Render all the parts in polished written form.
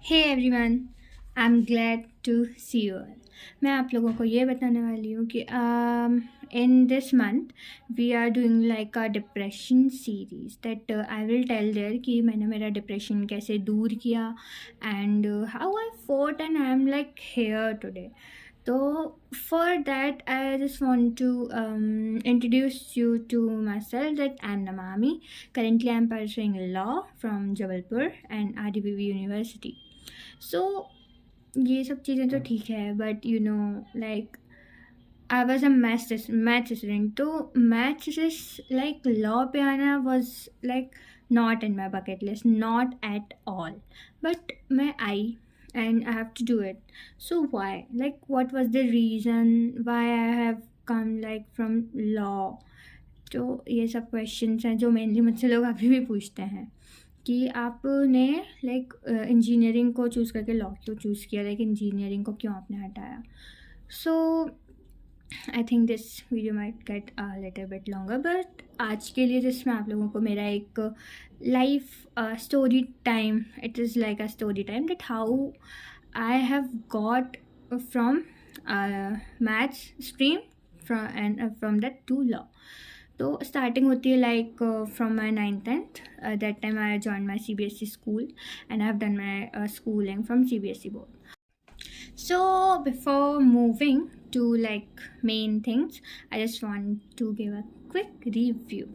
Hey everyone, I am glad to see you all. मैं आप लोगों को ये बताने वाली हूँ कि in this month we are doing like a depression series that I will tell there कि मैंने मेरा डिप्रेशन कैसे दूर किया and how I fought and I am like here today. तो for that I just want to introduce you to myself that I'm Namami. Currently I'm pursuing law from Jabalpur and RDBB University. So ये सब चीज़ें तो ठीक है but you know like I was a math student, तो math से like law पे आना was like not in my bucket list, not at all, but मैं आई and I have to do it. So why? Like, what was the reason why I have come like from law? तो ये सब questions हैं जो mainly मुझसे लोग अभी भी पूछते हैं कि आपने लाइक इंजीनियरिंग को चूज़ करके लॉ क्यों चूज़ किया, लाइक इंजीनियरिंग को क्यों आपने हटाया. So I think this video might get a little bit longer, but आज के लिए जिसमें आप लोगों को मेरा एक life story time, it is like a story time that how I have got from maths stream from that to law. तो स्टार्टिंग होती है like from my 9th-10th. That time I join my CBSE school and I have done my schooling from CBSE board. So before moving to like main things, I just want to give a quick review.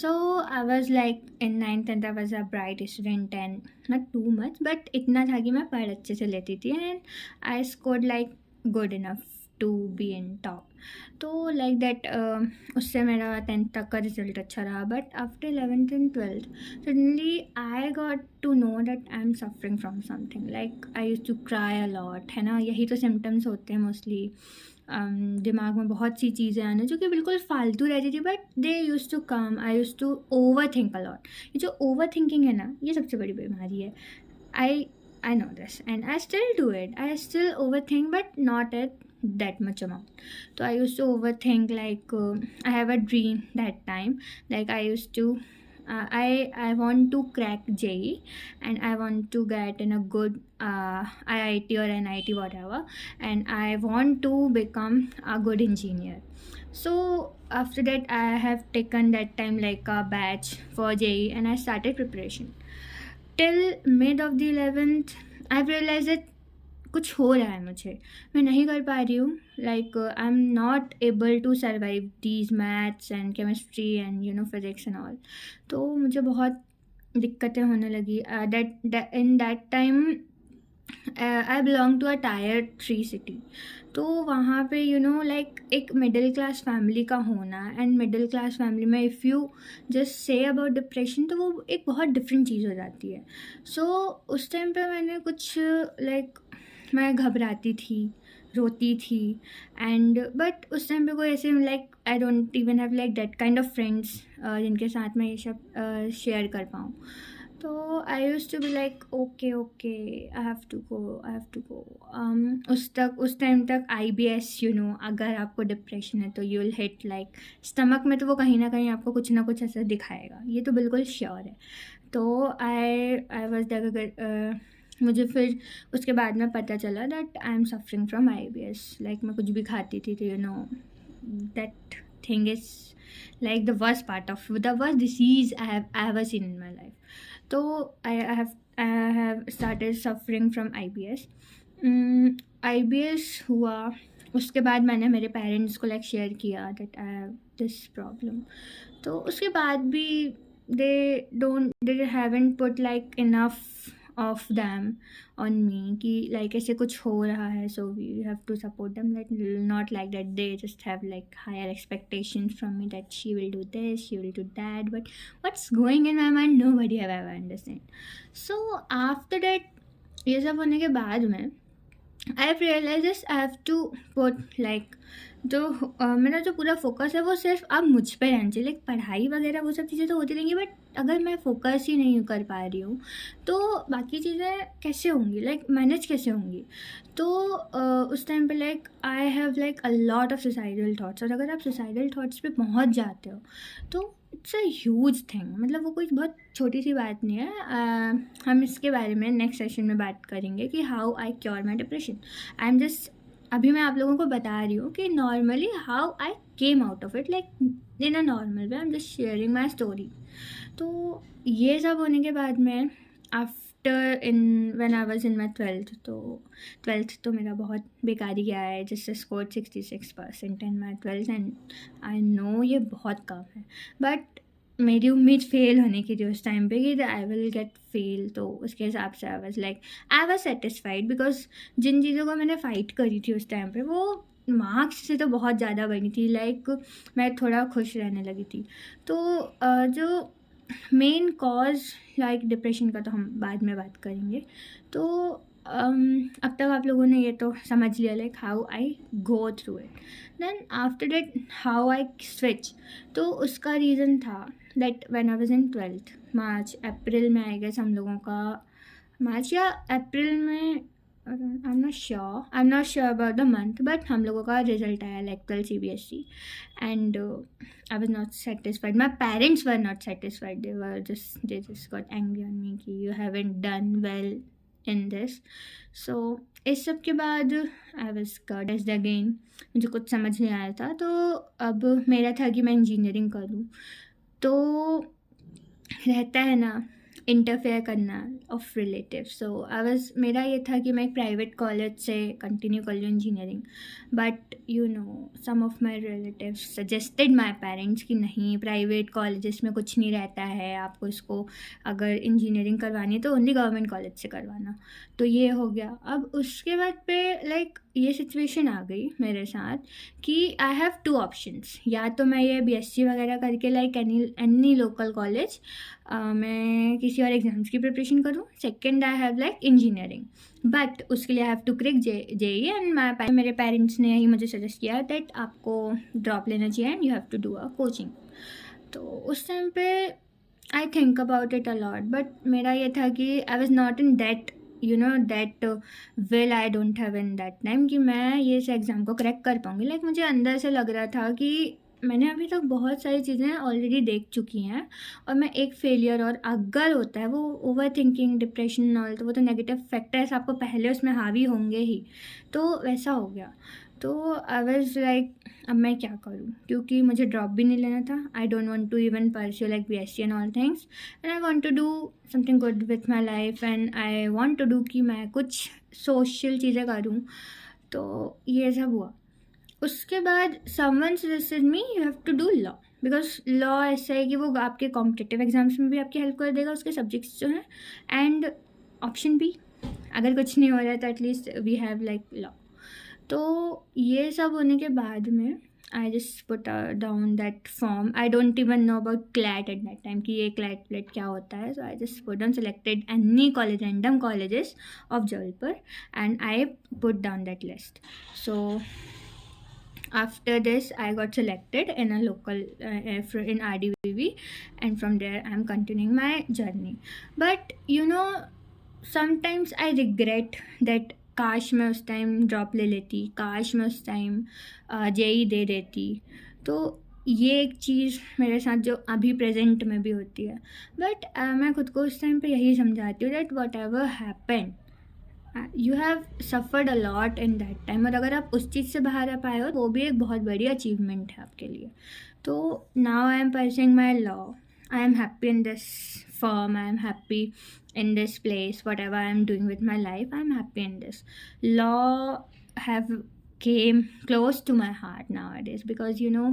So I was like in 9th and I was a bright student and not too much, but इतना था कि मैं पढ़ अच्छे से लेती थी and I scored like good enough to be in top. तो like that उससे मेरा 10th तक का रिजल्ट अच्छा रहा, but after 11th and 12th suddenly I got to know that I am suffering from something. Like I used to cry a lot, है ना, यही तो सिम्टम्स होते हैं मोस्टली. दिमाग में बहुत सी चीज़ें आना जो कि बिल्कुल फालतू रहती थी, but they use to come. I use to over think a lot. ये जो ओवर थिंकिंग है ना, ये सबसे बड़ी बीमारी है. I know this and I still do it. I still overthink, but not at that much amount. So I used to overthink like I have a dream that time. Like I used to I want to crack JEE and I want to get in a good IIT or NIT whatever, and I want to become a good engineer. So after that I have taken that time like a batch for JEE and I started preparation. Till mid of the 11th I've realized that कुछ हो रहा है, मुझे मैं नहीं कर पा रही हूँ. Like I am not able to survive these maths and chemistry and you know physics and all. तो मुझे बहुत दिक्कतें होने लगी. In that time I belong to a tier 3 city. तो वहाँ पे यू नो लाइक एक मिडिल क्लास फैमिली का होना, एंड मिडिल क्लास फैमिली में if you just say about depression तो वो एक बहुत डिफरेंट चीज़ हो जाती है. सो उस टाइम पे मैंने कुछ लाइक मैं घबराती थी, रोती थी, एंड बट उस टाइम पे कोई ऐसे like I don't even have like that kind of friends जिनके साथ मैं ये सब शेयर कर पाऊँ. तो I use to be like okay I have to go. उस टाइम तक IBS, यू नो, अगर आपको डिप्रेशन है तो you will hit like stomach में, तो वो कहीं ना कहीं आपको कुछ ना कुछ ऐसा दिखाएगा, ये तो बिल्कुल श्योर है. तो आई वॉज मुझे फिर उसके बाद में पता चला that I am suffering from IBS. Like मैं कुछ भी खाती थी तो you know that thing is like the worst part of the worst disease I have ever seen in my life. So I have started suffering from IBS. IBS हुआ, उसके बाद मैंने मेरे पेरेंट्स को लाइक शेयर किया that I have this problem. तो उसके बाद भी they haven't put like enough of them on me कि like ऐसे कुछ हो रहा है, so we have to support them. Like not like that they just have like higher expectations from me that she will do this, she will do that, but what's going in my mind nobody have ever understand. So after that ये सब होने के बाद में I have realized this, I have to put like जो मेरा जो पूरा फोकस है वो सिर्फ अब मुझ पे रहना चाहिए. लाइक पढ़ाई वगैरह वो सब चीज़ें तो होती रहेंगी, बट अगर मैं फोकस ही नहीं कर पा रही हूँ तो बाकी चीज़ें कैसे होंगी, लाइक मैनेज कैसे होंगी. तो उस टाइम पे like I have like a lot of suicidal thoughts, और अगर आप सुसाइडल थाट्स पे पहुँच जाते हो तो इट्स अ ह्यूज थिंग, मतलब वो कोई बहुत छोटी सी बात नहीं है। हम इसके बारे में नेक्स्ट सेशन में बात करेंगे कि how I cure my depression. I am just, अभी मैं आप लोगों को बता रही हूँ कि normally how I came out of it, like in a normal way, I am just sharing my story. तो ये सब होने के बाद में after in when I was in my twelfth तो मेरा बहुत बेकार ही गया है, जिससे score 66% in my twelfth. And I know ये बहुत कम है, बट मेरी उम्मीद फेल होने की थी उस टाइम पे कि आई विल गेट फेल। तो उसके हिसाब से आई वाज सेटिस्फाइड, बिकॉज जिन चीज़ों को मैंने फ़ाइट करी थी उस टाइम पे वो मार्क्स से तो बहुत ज़्यादा बनी थी। लाइक मैं थोड़ा खुश रहने लगी थी। तो जो मेन कॉज लाइक डिप्रेशन का तो हम बाद में बात करेंगे। तो अब तक आप लोगों ने ये तो समझ लिया like how I go through it. Then after that how I switch, तो उसका रीज़न था that when I was in twelfth, March April में आई गेस हम लोगों का, मार्च या अप्रैल में, आई am not sure about the month, but हम लोगों का रिजल्ट आया like 12 CBSE। And I was not satisfied. My parents were not satisfied. They just got angry on me कि you haven't done well in this. So इस सब के बाद I was depressed again. मुझे कुछ समझ नहीं आया था, तो अब मेरा था कि मैं इंजीनियरिंग करूँ। तो रहता है ना इंटरफेयर करना ऑफ रिलेटिव। सो मेरा ये था कि मैं एक प्राइवेट कॉलेज से कंटिन्यू कर लूँ engineering, but you know some of my relative suggested my parents कि नहीं, प्राइवेट कॉलेजेस में कुछ नहीं रहता है, आपको इसको अगर इंजीनियरिंग करवानी है तो ओनली गवर्नमेंट कॉलेज से करवाना। तो ये हो गया। अब उसके बाद पे लाइक ये सिचुएशन आ गई मेरे साथ कि आई हैव 2 ऑप्शंस, या तो मैं ये BSc वगैरह करके लाइक एनी लोकल कॉलेज मैं किसी और एग्ज़ाम्स की प्रिपरेशन करूँ। Second I have like engineering, but उसके लिए I have to crack JEE। And मेरे पेरेंट्स ने ही मुझे सजेस्ट किया दैट आपको ड्रॉप लेना चाहिए and you have to do a coaching. तो उस टाइम पे I think about it a lot, but मेरा ये था कि I was not in that that will, I don't have in that time कि मैं ये इस एग्ज़ाम को क्रैक कर पाऊँगी। लाइक मुझे अंदर से लग रहा था कि मैंने अभी तक बहुत सारी चीज़ें ऑलरेडी देख चुकी हैं, और मैं एक फेलियर, और अगर होता है वो ओवर थिंकिंग, डिप्रेशन और, तो वो तो नेगेटिव फैक्टर्स आपको पहले उसमें हावी होंगे ही, तो वैसा हो गया। तो आई वाज लाइक अब मैं क्या करूँ, क्योंकि मुझे ड्रॉप भी नहीं लेना था। I don't want to even pursue like BSc and all things, and I want to do something good with my life, and I want to do कि मैं कुछ सोशल चीज़ें करूँ। तो ये सब हुआ। उसके बाद someone suggested me you have to do law, because law ऐसा है कि वो आपके कॉम्पिटिटिव एग्जाम्स में भी आपकी हेल्प कर देगा, उसके सब्जेक्ट्स जो हैं, एंड ऑप्शन भी अगर कुछ नहीं हो रहा है तो at least we have like law. तो ये सब होने के बाद में I just put down that form. I don't even know about CLAT at that time कि ये क्लैट क्या होता है। So I just put down selected any college, random colleges of Jabalpur, and I put down that list. So after this I got selected in a local in RDVV, and from there I'm continuing my journey. But you know sometimes I regret that काश मैं उस time drop ले लेती, काश मैं उस time JEE दे देती। तो ये एक चीज़ मेरे साथ जो अभी प्रेजेंट में भी होती है, बट मैं खुद को उस टाइम पे यही समझाती हूँ that what ever happen you have suffered a lot in that time, और अगर आप उस चीज़ से बाहर आ पाए हो वो भी एक बहुत बड़ी अचीवमेंट है आपके लिए। तो now I M pursuing my law, I am happy in this firm, I am happy in this place, whatever I am doing with my life, I am happy in this. Law have came close to my heart nowadays because you know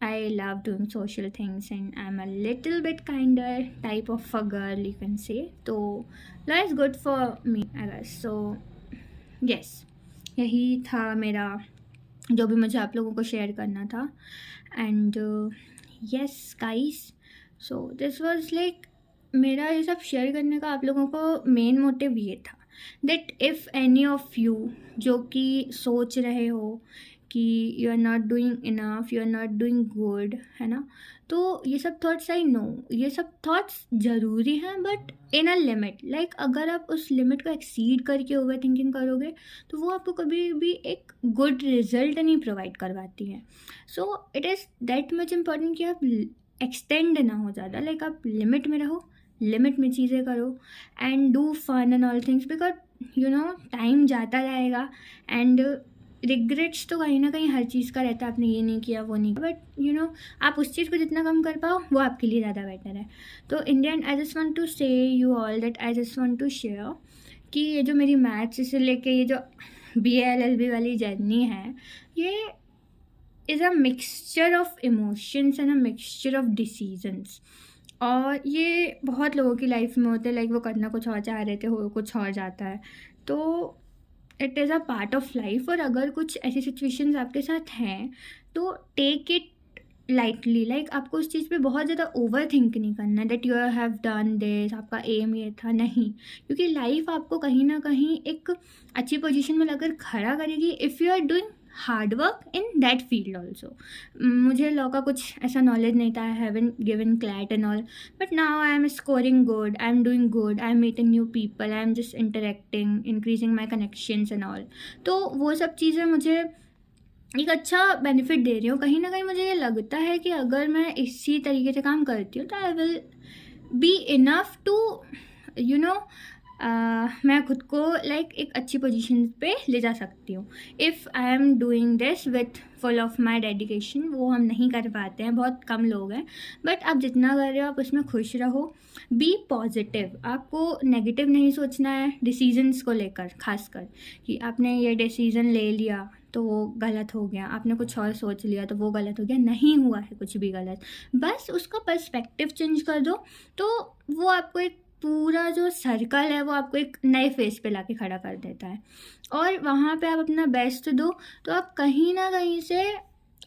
I love doing social things, and I'm a little bit kinder type of a girl, you can say. So law is good for me, I guess. So yes, यही था मेरा जो भी मुझे आप लोगों को share करना था। And yes guys, so this was like मेरा ये सब शेयर करने का आप लोगों को मेन मोटिव ये था that if any of you जो कि सोच रहे हो कि you are not doing enough, you are not doing good, है ना। तो ये सब थॉट्स, आई नो ये सब थॉट्स ज़रूरी हैं, but in a limit. Like अगर आप उस लिमिट को एक्सीड करके ओवर थिंकिंग करोगे तो वो आपको कभी भी एक गुड रिजल्ट नहीं प्रोवाइड करवाती हैं। So it is that much important कि आप एक्सटेंड ना हो ज़्यादा। लाइक आप लिमिट में रहो, लिमिट में चीज़ें करो, and do fun and all things, because you know time जाता जाएगा एंड रिग्रेट्स तो कहीं ना कहीं हर चीज़ का रहता है, आपने ये नहीं किया वो नहीं किया, बट यू नो आप उस चीज़ को जितना कम कर पाओ वो आपके लिए ज़्यादा बेटर है। तो in the end I just want to say you all that I just want to share कि ये जो मेरी मैथ्स से लेके ये जो BA-LLB वाली जर्नी है, ये is a mixture of emotions and a mixture of decisions. और ये बहुत लोगों की लाइफ में होते हैं, लाइक वो करना कुछ और चाह रहे थे, हो कुछ और जाता है। तो it is a part of life. और अगर कुछ ऐसी सिचुएशंस आपके साथ हैं तो टेक इट लाइटली। लाइक आपको उस चीज़ पे बहुत ज़्यादा ओवर थिंक नहीं करना that you have done this, आपका एम ये था, नहीं। क्योंकि लाइफ आपको कहीं ना कहीं एक अच्छी पोजीशन में लाकर खड़ा करेगी if you are doing hard work in that field also. मुझे लॉ का कुछ ऐसा नॉलेज नहीं था, I haven't given CLAT and all, but now I am scoring good, I am doing good, I am meeting new people, I am just interacting, increasing my connections and all. तो वो सब चीज़ें मुझे एक अच्छा benefit दे रही हूँ। कहीं ना कहीं मुझे ये लगता है कि अगर मैं इसी तरीके से काम करती हूँ तो I will be enough to you know मैं खुद को लाइक एक अच्छी पोजीशन पे ले जा सकती हूँ if I am doing this with full of my dedication. वो हम नहीं कर पाते हैं, बहुत कम लोग हैं, बट आप जितना कर रहे हो आप उसमें खुश रहो, बी पॉजिटिव। आपको नेगेटिव नहीं सोचना है डिसीजंस को लेकर, खासकर कि आपने ये डिसीज़न ले लिया तो वो गलत हो गया, आपने कुछ और सोच लिया तो वो गलत हो गया, नहीं हुआ है कुछ भी गलत, बस उसका पर्सपेक्टिव चेंज कर दो तो वो आपको एक पूरा जो सर्कल है वो आपको एक नए फेस पे लाके खड़ा कर देता है। और वहाँ पे आप अपना बेस्ट दो तो आप कहीं ना कहीं से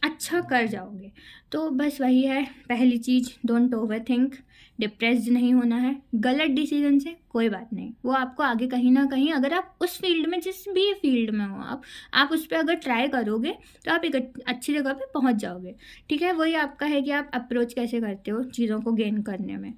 अच्छा कर जाओगे। तो बस वही है पहली चीज़, डोंट ओवर थिंक, डिप्रेस्ड नहीं होना है गलत डिसीजन से, कोई बात नहीं, वो आपको आगे कहीं ना कहीं, अगर आप उस फील्ड में, जिस भी फील्ड में हो आप उस पर अगर ट्राई करोगे तो आप एक अच्छी जगह पे पहुंच जाओगे। ठीक है, वही आपका है कि आप अप्रोच कैसे करते हो चीज़ों को गेन करने में।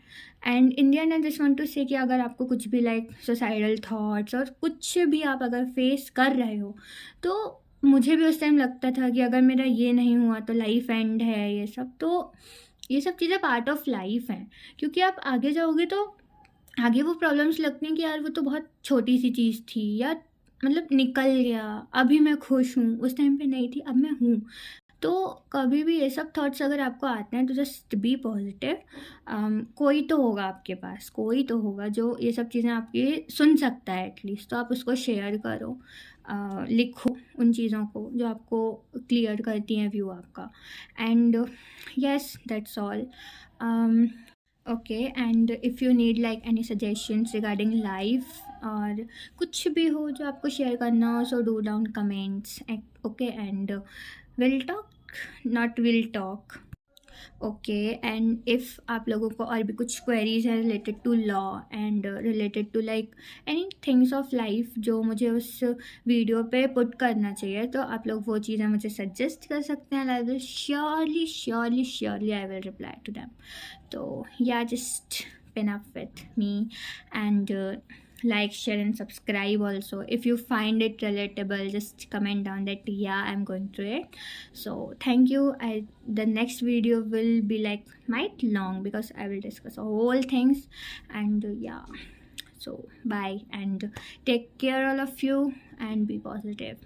And Indian I just want to say कि अगर आपको कुछ भी लाइक सुसाइडल थॉट्स और कुछ भी आप अगर फेस कर रहे हो, तो मुझे भी उस टाइम लगता था कि अगर मेरा ये नहीं हुआ तो लाइफ एंड है, ये सब। तो ये सब चीज़ें पार्ट ऑफ लाइफ हैं, क्योंकि आप आगे जाओगे तो आगे वो प्रॉब्लम्स लगती हैं कि यार वो तो बहुत छोटी सी चीज़ थी, या मतलब निकल गया, अभी मैं खुश हूँ, उस टाइम पे नहीं थी, अब मैं हूँ। तो कभी भी ये सब थॉट्स अगर आपको आते हैं तो जस्ट बी पॉजिटिव। कोई तो होगा आपके पास, कोई तो होगा जो ये सब चीज़ें आपकी सुन सकता है एटलीस्ट, तो आप उसको शेयर करो, लिखो उन चीज़ों को जो आपको क्लियर करती हैं व्यू आपका। And yes, that's all. Okay, and if you need like any suggestions regarding life और कुछ भी हो जो आपको शेयर करना हो, so do down comments. Okay, and will talk, not will talk. Okay, and if आप लोगों को और भी कुछ क्वेरीज हैं related to law and related to like any things of life जो मुझे उस वीडियो पे पुट करना चाहिए, तो आप लोग वो चीज़ें मुझे सजेस्ट कर सकते हैं। I will surely surely surely I will reply to them. तो या just pin up with me and like, share and subscribe also. If you find it relatable, just comment down that yeah, I'm going through it. So thank you. The next video will be like might long because I will discuss all things. And yeah, so bye and take care all of you and be positive.